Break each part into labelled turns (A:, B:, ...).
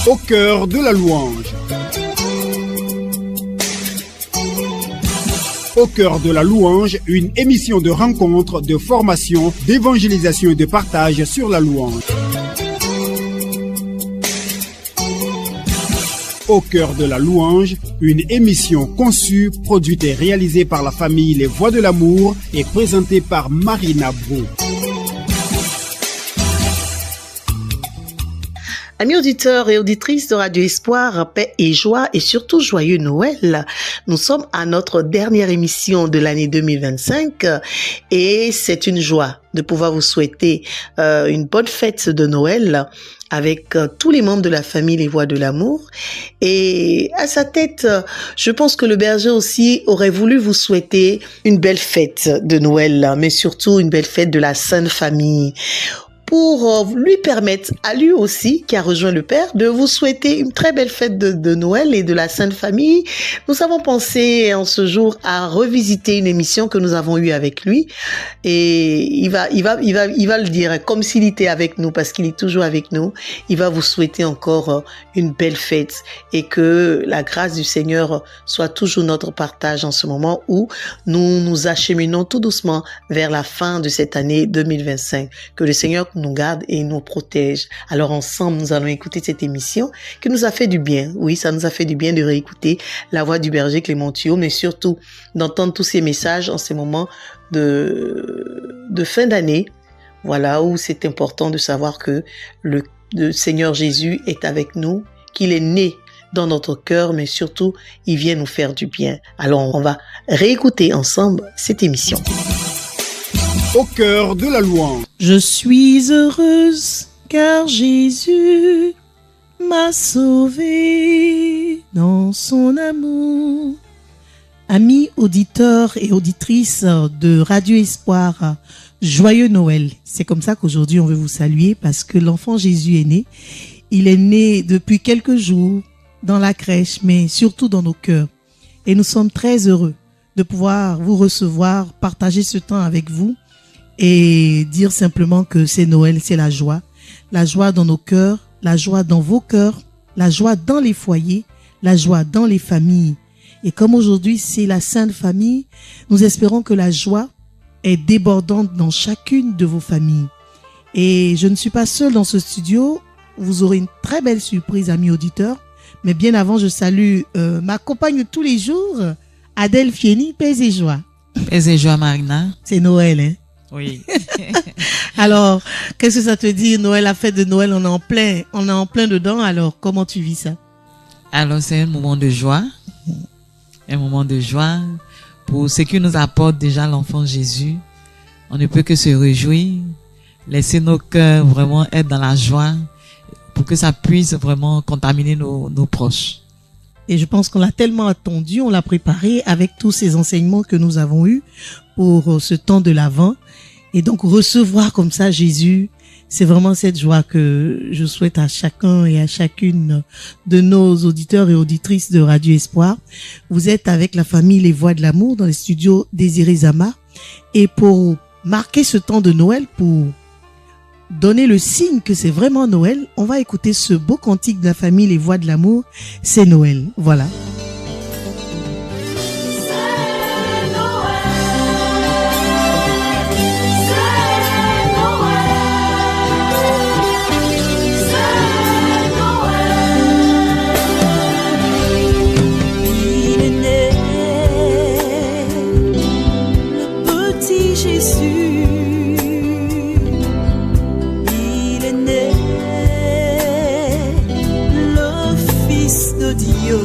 A: Au cœur de la louange. Au cœur de la louange, une émission de rencontre, de formation, d'évangélisation et de partage sur la louange. Au cœur de la louange, une émission conçue, produite et réalisée par la famille Les Voix de l'Amour et présentée par Marina Bro.
B: Amis auditeurs et auditrices de Radio Espoir, paix et joie et surtout joyeux Noël. Nous sommes à notre dernière émission de l'année 2025 et c'est une joie de pouvoir vous souhaiter une bonne fête de Noël avec tous les membres de la famille Les Voix de l'Amour. Et à sa tête, je pense que le berger aussi aurait voulu vous souhaiter une belle fête de Noël, mais surtout une belle fête de la Sainte Famille, pour lui permettre, à lui aussi, qui a rejoint le Père, de vous souhaiter une très belle fête de Noël et de la Sainte Famille. Nous avons pensé en ce jour à revisiter une émission que nous avons eue avec lui, et il va le dire comme s'il était avec nous, parce qu'il est toujours avec nous. Il va vous souhaiter encore une belle fête et que la grâce du Seigneur soit toujours notre partage en ce moment où nous nous acheminons tout doucement vers la fin de cette année 2025. Que le Seigneur nous garde et nous protège. Alors ensemble, nous allons écouter cette émission qui nous a fait du bien. Oui, ça nous a fait du bien de réécouter la voix du berger Clément Thiault, mais surtout d'entendre tous ces messages en ces moments de fin d'année. Voilà, où c'est important de savoir que le Seigneur Jésus est avec nous, qu'il est né dans notre cœur, mais surtout, il vient nous faire du bien. Alors, on va réécouter ensemble cette émission.
A: Au cœur de la louange.
C: Je suis heureuse car Jésus m'a sauvée dans son amour. Amis auditeurs et auditrices de Radio Espoir, joyeux Noël. C'est comme ça qu'aujourd'hui on veut vous saluer parce que l'enfant Jésus est né. Il est né depuis quelques jours dans la crèche, mais surtout dans nos cœurs. Et nous sommes très heureux de pouvoir vous recevoir, partager ce temps avec vous et dire simplement que c'est Noël, c'est la joie dans nos cœurs, la joie dans vos cœurs, la joie dans les foyers, la joie dans les familles. Et comme aujourd'hui c'est la Sainte Famille, nous espérons que la joie est débordante dans chacune de vos familles. Et je ne suis pas seule dans ce studio, vous aurez une très belle surprise, amis auditeurs. Mais bien avant, je salue ma compagne de tous les jours, Adèle Fieni, paix et joie.
D: Paix et joie, Marina.
C: C'est Noël, hein?
D: Oui.
C: Alors, qu'est-ce que ça te dit, Noël, la fête de Noël, on est en plein dedans. Alors, comment tu vis ça?
D: Alors, c'est un moment de joie. Un moment de joie pour ce qui nous apporte déjà l'enfant Jésus. On ne peut que se réjouir, laisser nos cœurs vraiment être dans la joie pour que ça puisse vraiment contaminer nos proches.
C: Et je pense qu'on l'a tellement attendu, on l'a préparé avec tous ces enseignements que nous avons eus pour ce temps de l'Avent. Et donc recevoir comme ça Jésus, c'est vraiment cette joie que je souhaite à chacun et à chacune de nos auditeurs et auditrices de Radio Espoir. Vous êtes avec la famille Les Voix de l'Amour dans les studios Désiré Zama. Et pour marquer ce temps de Noël, pour donner le signe que c'est vraiment Noël, on va écouter ce beau cantique de la famille Les Voix de l'Amour. C'est Noël. Voilà.
E: Dieu,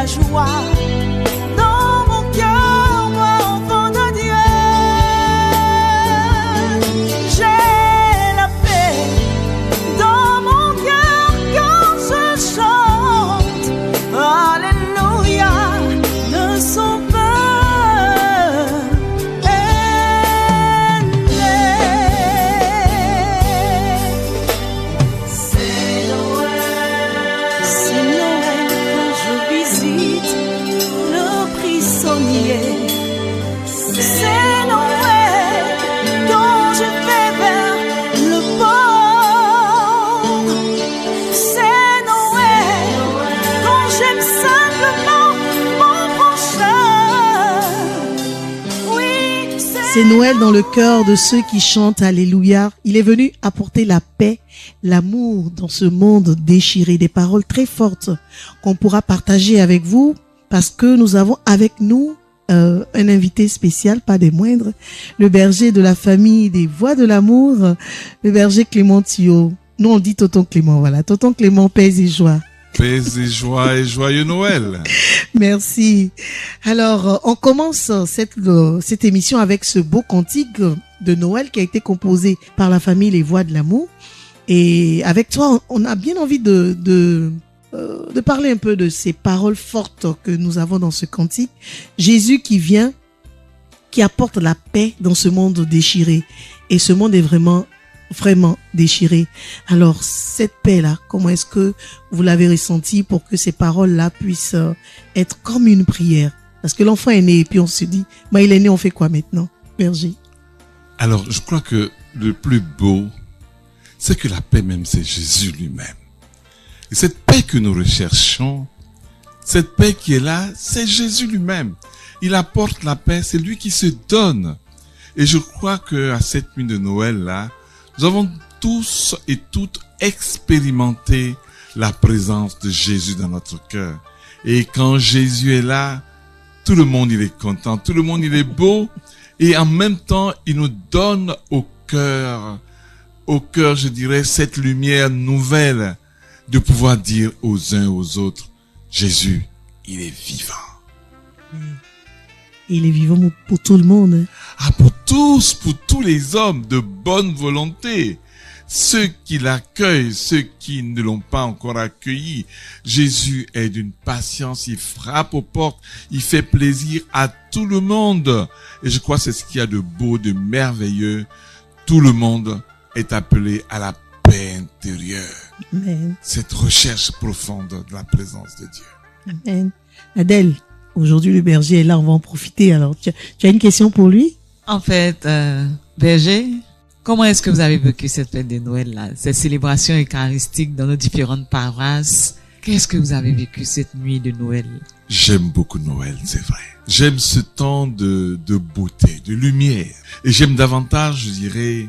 E: la joie dans mon cœur, moi enfant de Dieu. J'ai la paix dans mon cœur quand je chante. Alléluia, ne sont pas aimés. C'est Noël quand je visite le prisonnier. C'est Noël quand je vais vers le port. C'est Noël quand j'aime simplement mon prochain. Oui,
C: C'est Noël dans le cœur de ceux qui chantent Alléluia. Il est venu apporter la paix, l'amour dans ce monde déchiré. Des paroles très fortes qu'on pourra partager avec vous parce que nous avons avec nous un invité spécial, pas des moindres, le berger de la famille des Voix de l'amour, le berger Clément Thio. Nous on dit Tonton Clément, voilà. Tonton Clément, paix et joie.
F: Paix et joie et joyeux Noël.
C: Merci. Alors, on commence cette émission avec ce beau cantique de Noël qui a été composé par la famille Les Voix de l'amour. Et avec toi, on a bien envie de parler un peu de ces paroles fortes que nous avons dans ce cantique. Jésus qui vient, qui apporte la paix dans ce monde déchiré. Et ce monde est vraiment déchiré. Alors, cette paix-là, comment est-ce que vous l'avez ressentie pour que ces paroles-là puissent être comme une prière? Parce que l'enfant est né et puis on se dit, il est né, on fait quoi maintenant, berger?
F: Alors, je crois que le plus beau, c'est que la paix même, c'est Jésus lui-même. Et cette paix que nous recherchons, cette paix qui est là, c'est Jésus lui-même. Il apporte la paix, c'est lui qui se donne. Et je crois que à cette nuit de Noël-là, nous avons tous et toutes expérimenté la présence de Jésus dans notre cœur. Et quand Jésus est là, tout le monde il est content, tout le monde il est beau. Et en même temps, il nous donne au cœur, je dirais, cette lumière nouvelle de pouvoir dire aux uns et aux autres, Jésus, il est vivant.
C: Il est vivant pour tout le monde.
F: Pour tous les hommes de bonne volonté. Ceux qui l'accueillent, ceux qui ne l'ont pas encore accueilli. Jésus est d'une patience, il frappe aux portes, il fait plaisir à tout le monde. Et je crois que c'est ce qu'il y a de beau, de merveilleux. Tout le monde est appelé à la paix intérieure.
C: Amen.
F: Cette recherche profonde de la présence de Dieu.
C: Amen. Adèle, aujourd'hui le berger est là, on va en profiter. Alors, tu as une question pour lui?
D: En fait, berger, comment est-ce que vous avez vécu cette fête de Noël-là, cette célébration eucharistique dans nos différentes paroisses? Qu'est-ce que vous avez vécu cette nuit de Noël?
F: J'aime beaucoup Noël, c'est vrai. J'aime ce temps de beauté, de lumière. Et j'aime davantage, je dirais,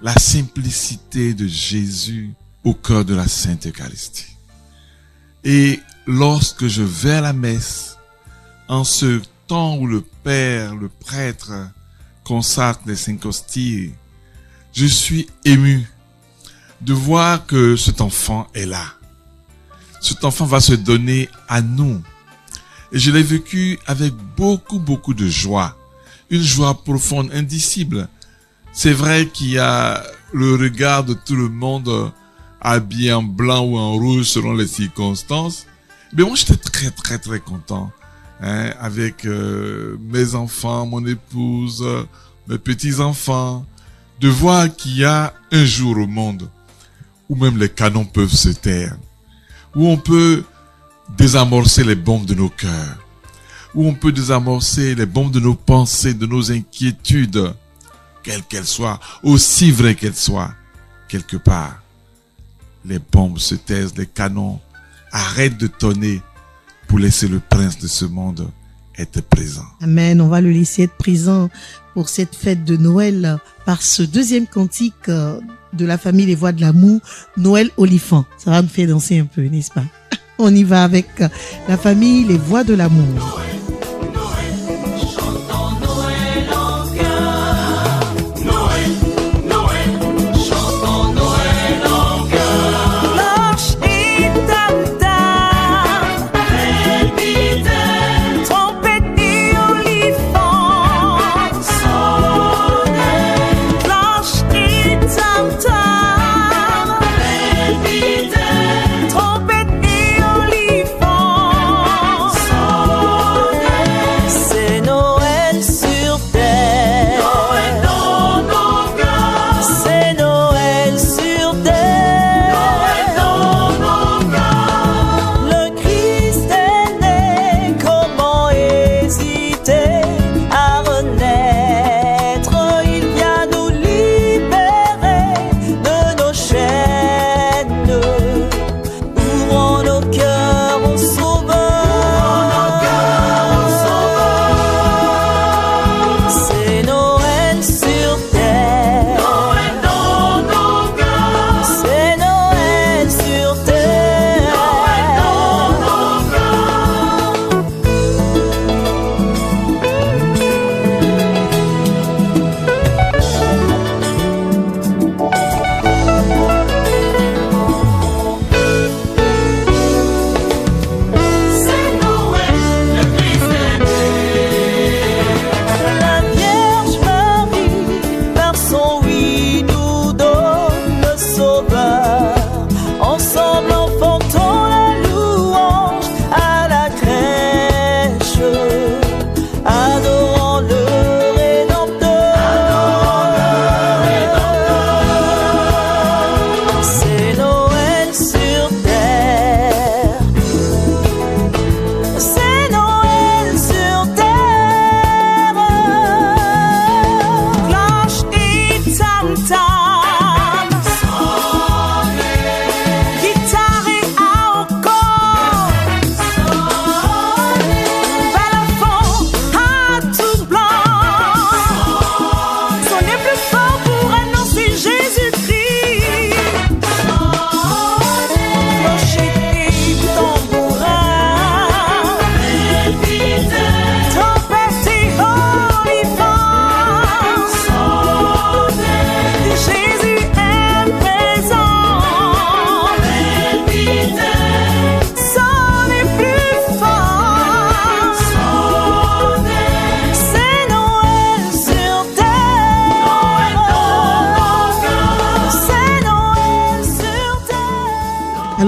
F: la simplicité de Jésus au cœur de la Sainte Eucharistie. Et lorsque je vais à la messe, en ce temps où le Père, le prêtre, consacre les 5 hosties, je suis ému de voir que cet enfant est là. Cet enfant va se donner à nous. Et je l'ai vécu avec beaucoup de joie. Une joie profonde, indicible. C'est vrai qu'il y a le regard de tout le monde habillé en blanc ou en rouge selon les circonstances. Mais moi, j'étais très content. Avec mes enfants, mon épouse, mes petits-enfants, de voir qu'il y a un jour au monde où même les canons peuvent se taire, où on peut désamorcer les bombes de nos cœurs, où on peut désamorcer les bombes de nos pensées, de nos inquiétudes, quelles qu'elles soient, aussi vraies qu'elles soient. Quelque part, les bombes se taisent, les canons arrêtent de tonner pour laisser le prince de ce monde être présent.
C: Amen. On va le laisser être présent pour cette fête de Noël par ce deuxième cantique de la famille Les Voix de l'amour, Noël Olifant. Ça va nous faire danser un peu, n'est-ce pas? On y va avec la famille Les Voix de l'amour.
E: Marche et tam tam,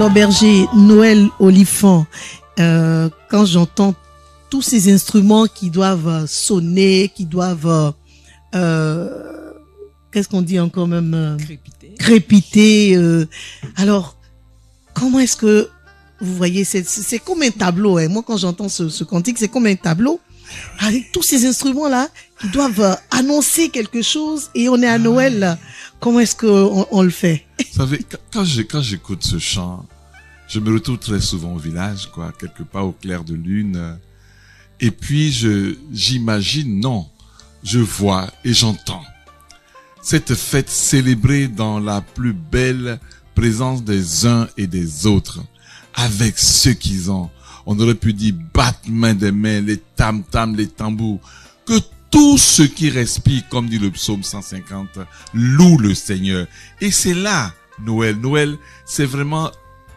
C: Alors Berger, Noël Olifant, quand j'entends tous ces instruments qui doivent sonner, qui doivent, qu'est-ce qu'on dit encore même, crépiter. Alors, comment est-ce que vous voyez, c'est comme un tableau. Hein. Moi, quand j'entends ce cantique, c'est comme un tableau avec tous ces instruments-là qui doivent annoncer quelque chose. Et on est à Noël. Comment est-ce qu'on le fait?
F: Vous savez, quand j'écoute ce chant, je me retrouve très souvent au village, quoi, quelque part au clair de lune. Et puis, j'imagine, non, je vois et j'entends cette fête célébrée dans la plus belle présence des uns et des autres, avec ceux qu'ils ont. On aurait pu dire battement des mains, les tam-tams, les tambours, que tout ce qui respire, comme dit le psaume 150, loue le Seigneur. Et c'est là, Noël. Noël, c'est vraiment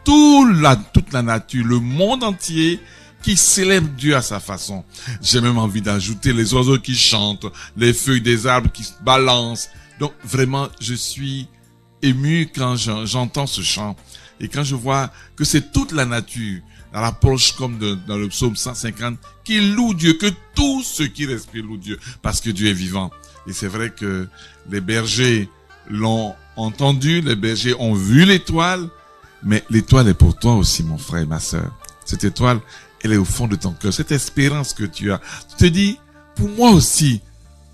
F: toute la nature, le monde entier qui célèbre Dieu à sa façon. J'ai même envie d'ajouter les oiseaux qui chantent, les feuilles des arbres qui se balancent. Donc vraiment, je suis ému quand j'entends ce chant. Et quand je vois que c'est toute la nature, dans l'approche comme dans le psaume 150, qui loue Dieu, que tout ce qui respire loue Dieu, parce que Dieu est vivant. Et c'est vrai que les bergers l'ont entendu, les bergers ont vu l'étoile, mais l'étoile est pour toi aussi, mon frère et ma sœur. Cette étoile, elle est au fond de ton cœur. Cette espérance que tu as, tu te dis, pour moi aussi,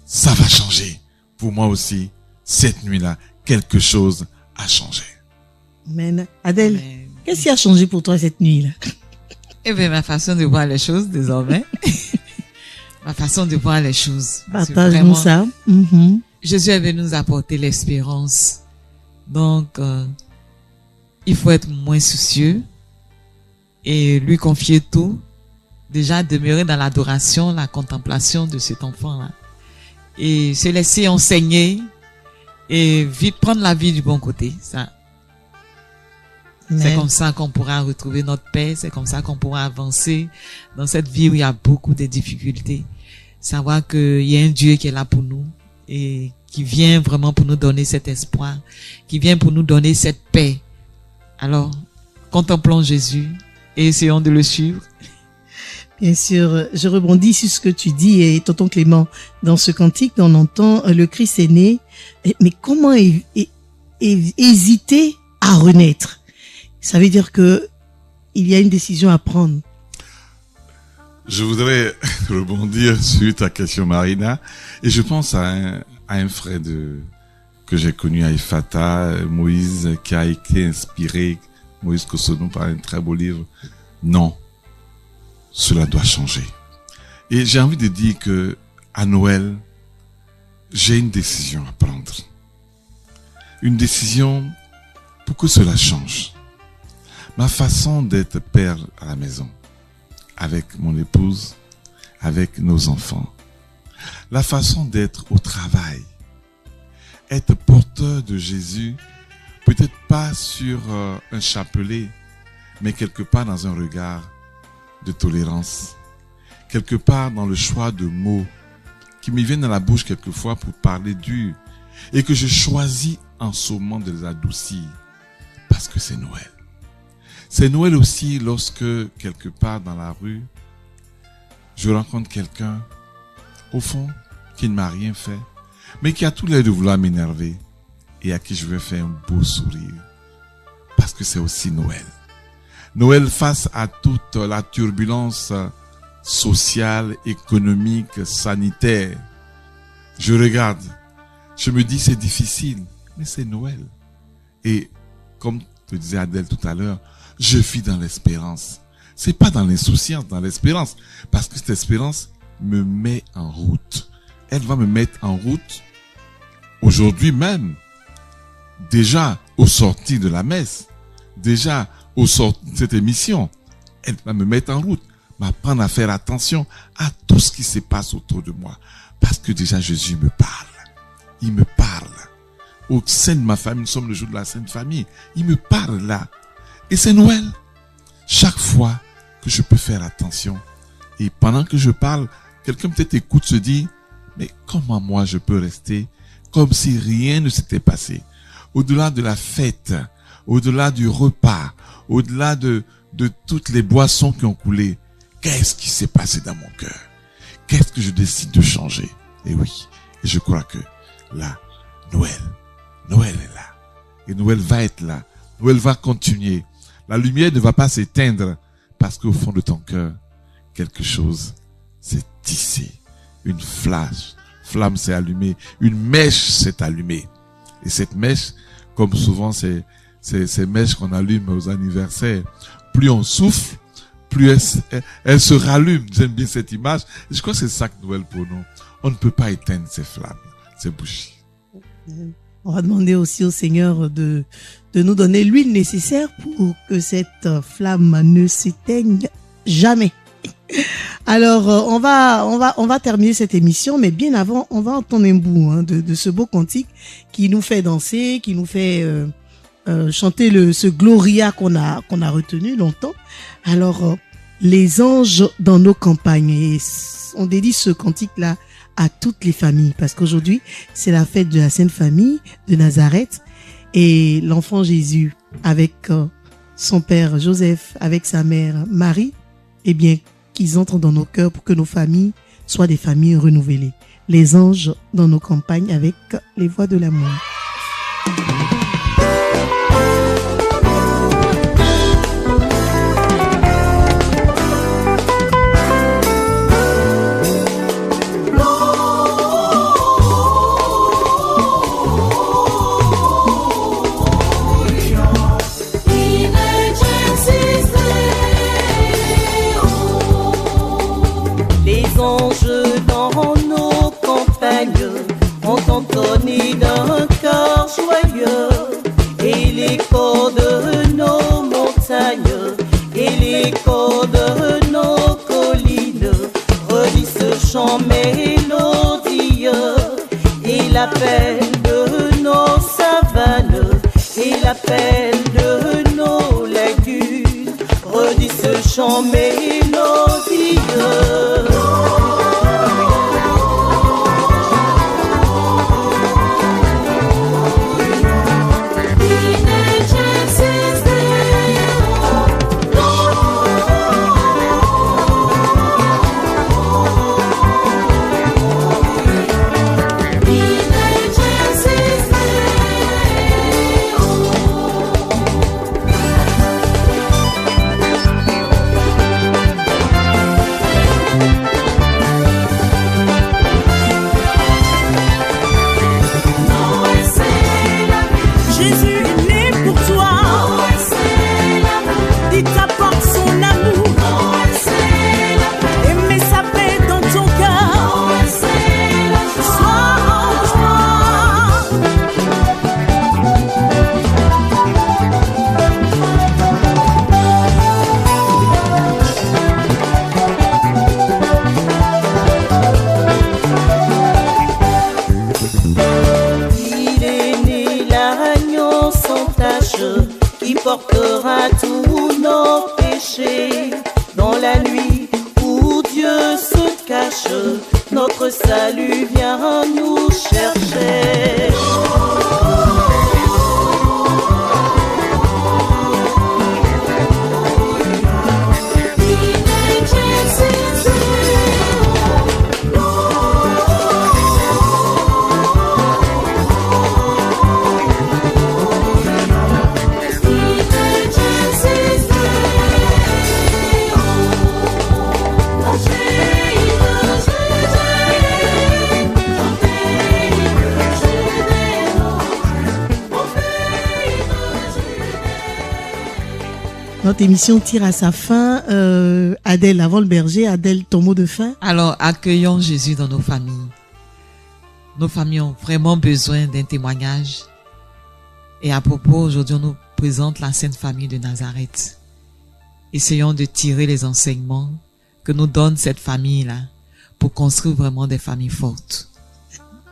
F: ça va changer. Pour moi aussi, cette nuit-là, quelque chose a changé.
C: Amen. Adèle, qu'est-ce qui a changé pour toi cette nuit-là?
D: Eh bien, ma façon de voir les choses, désormais. Ma façon de voir les choses.
C: Partage-nous ça.
D: Jésus est venu nous apporter l'espérance. Donc, il faut être moins soucieux et lui confier tout. Déjà, demeurer dans l'adoration, la contemplation de cet enfant-là. Et se laisser enseigner et vite prendre la vie du bon côté. Ça. C'est comme ça qu'on pourra retrouver notre paix. C'est comme ça qu'on pourra avancer dans cette vie où il y a beaucoup de difficultés. Savoir qu'il y a un Dieu qui est là pour nous et qui vient vraiment pour nous donner cet espoir, qui vient pour nous donner cette paix. Alors, contemplons Jésus et essayons de le suivre.
C: Bien sûr, je rebondis sur ce que tu dis, et tonton Clément, dans ce cantique, on entend le Christ est né, mais comment hésiter à renaître? Ça veut dire que il y a une décision à prendre.
F: Je voudrais rebondir sur ta question, Marina, et je pense à un frère que j'ai connu à Ifata, Moïse, qui a été inspiré, Moïse Kosonou, par un très beau livre. Non. Cela doit changer. Et j'ai envie de dire que à Noël, j'ai une décision à prendre. Une décision pour que cela change. Ma façon d'être père à la maison, avec mon épouse, avec nos enfants. La façon d'être au travail. Être porteur de Jésus, peut-être pas sur un chapelet, mais quelque part dans un regard de tolérance, quelque part dans le choix de mots qui me viennent à la bouche quelquefois pour parler dur et que je choisis en ce moment de les adoucir parce que c'est Noël. C'est Noël aussi lorsque quelque part dans la rue, je rencontre quelqu'un au fond qui ne m'a rien fait mais qui a tout l'air de vouloir m'énerver et à qui je vais faire un beau sourire parce que c'est aussi Noël. Noël face à toute la turbulence sociale, économique, sanitaire. Je regarde, je me dis c'est difficile, mais c'est Noël. Et comme te disait Adèle tout à l'heure, je vis dans l'espérance. C'est pas dans l'insouciance, dans l'espérance. Parce que cette espérance me met en route. Elle va me mettre en route aujourd'hui même. Déjà au sortir de la messe. Déjà au sortir de cette émission, elle va me mettre en route, m'apprendre à faire attention à tout ce qui se passe autour de moi. Parce que déjà Jésus me parle. Il me parle. Au sein de ma famille, nous sommes le jour de la Sainte Famille. Il me parle là. Et c'est Noël. Chaque fois que je peux faire attention. Et pendant que je parle, quelqu'un peut-être écoute, se dit, mais comment moi je peux rester comme si rien ne s'était passé? Au-delà de la fête, au-delà du repas, au-delà de toutes les boissons qui ont coulé, qu'est-ce qui s'est passé dans mon cœur? Qu'est-ce que je décide de changer? Et oui, et je crois que là, Noël est là. Et Noël va être là. Noël va continuer. La lumière ne va pas s'éteindre parce qu'au fond de ton cœur, quelque chose s'est tissé. Une flamme s'est allumée. Une mèche s'est allumée. Et cette mèche, comme souvent ces mèches qu'on allume aux anniversaires, plus on souffle, plus elle se rallume. J'aime bien cette image. Et je crois que c'est ça que Noël pour nous. On ne peut pas éteindre ces flammes, ces bougies.
C: On va demander aussi au Seigneur de nous donner l'huile nécessaire pour que cette flamme ne s'éteigne jamais. Alors, on va terminer cette émission, mais bien avant, on va entendre un bout de ce beau cantique qui nous fait danser, qui nous fait chanter ce Gloria qu'on a retenu longtemps. Alors, les anges dans nos campagnes. Et on dédie ce cantique-là à toutes les familles, parce qu'aujourd'hui, c'est la fête de la Sainte Famille de Nazareth, et l'enfant Jésus, avec son père Joseph, avec sa mère Marie, eh bien, qu'ils entrent dans nos cœurs pour que nos familles soient des familles renouvelées. Les anges dans nos campagnes avec les voix de l'amour.
E: Entonné d'un cœur joyeux, et l'écho de nos montagnes, et l'écho de nos collines, redit ce chant mélodieux, et l'appel de nos savanes, et l'appel de nos lagunes, redit ce chant mélodieux. Portera tous nos péchés dans la nuit où Dieu se cache. Notre salut vient nous chercher.
C: Notre émission tire à sa fin. Adèle, avant le berger, Adèle, ton mot de fin?
D: Alors, accueillons Jésus dans nos familles. Nos familles ont vraiment besoin d'un témoignage. Et à propos, aujourd'hui, on nous présente la Sainte Famille de Nazareth. Essayons de tirer les enseignements que nous donne cette famille-là pour construire vraiment des familles fortes.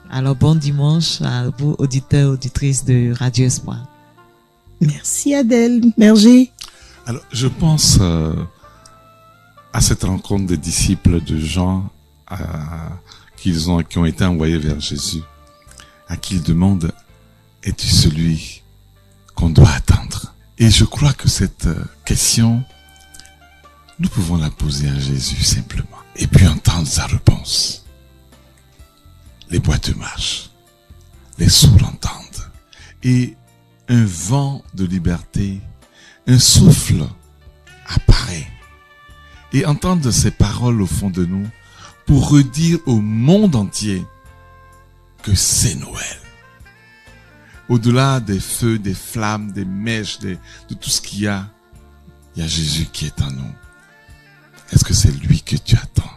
D: Alors, bon dimanche à vous, auditeurs, auditrices de Radio Espoir.
C: Merci Adèle. Berger?
F: Alors, je pense à cette rencontre des disciples de Jean qui ont été envoyés vers Jésus, à qui il demande: es-tu celui qu'on doit attendre? Et je crois que cette question, nous pouvons la poser à Jésus simplement. Et puis entendre sa réponse. Les boiteux marchent. Les sourds entendent. Et un vent de liberté, un souffle apparaît. Et entendre ces paroles au fond de nous pour redire au monde entier que c'est Noël. Au-delà des feux, des flammes, des mèches, de tout ce qu'il y a Jésus qui est en nous. Est-ce que c'est lui que tu attends?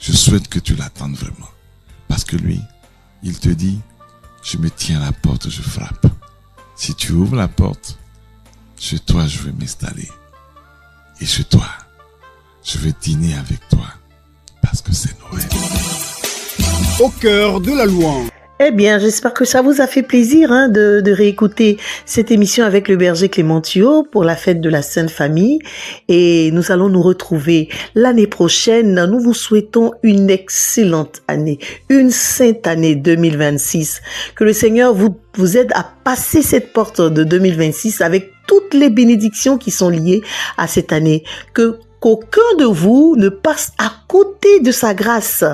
F: Je souhaite que tu l'attendes vraiment. Parce que lui, il te dit, je me tiens à la porte, je frappe. Si tu ouvres la porte, chez toi, je vais m'installer. Et chez toi, je vais dîner avec toi. Parce que c'est Noël.
A: Au cœur de la louange.
B: Eh bien, j'espère que ça vous a fait plaisir de réécouter cette émission avec le berger Clément Thio pour la fête de la Sainte Famille. Et nous allons nous retrouver l'année prochaine. Nous vous souhaitons une excellente année, une sainte année 2026. Que le Seigneur vous aide à passer cette porte de 2026 avec toutes les bénédictions qui sont liées à cette année. Qu'aucun de vous ne passe à côté de sa grâce.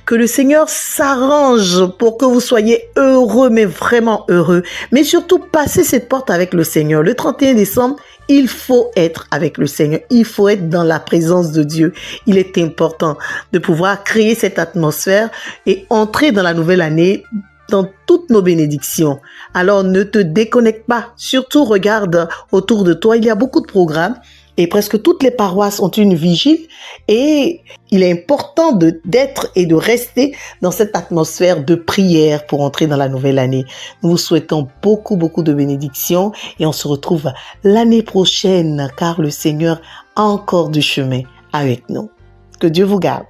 B: Que le Seigneur s'arrange pour que vous soyez heureux, mais vraiment heureux. Mais surtout, passez cette porte avec le Seigneur. Le 31 décembre, il faut être avec le Seigneur. Il faut être dans la présence de Dieu. Il est important de pouvoir créer cette atmosphère et entrer dans la nouvelle année dans toutes nos bénédictions. Alors, ne te déconnecte pas. Surtout, regarde autour de toi. Il y a beaucoup de programmes. Et presque toutes les paroisses ont une vigile et il est important d'être et de rester dans cette atmosphère de prière pour entrer dans la nouvelle année. Nous vous souhaitons beaucoup de bénédictions et on se retrouve l'année prochaine car le Seigneur a encore du chemin avec nous. Que Dieu vous garde.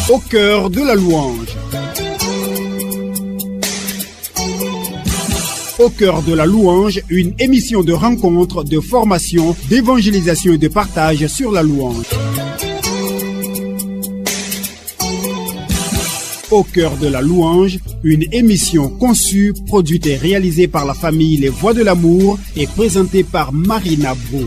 A: Au cœur de la louange. Au cœur de la louange, une émission de rencontre, de formation, d'évangélisation et de partage sur la louange. Au cœur de la louange, une émission conçue, produite et réalisée par la famille Les Voix de l'amour et présentée par Marina Bro.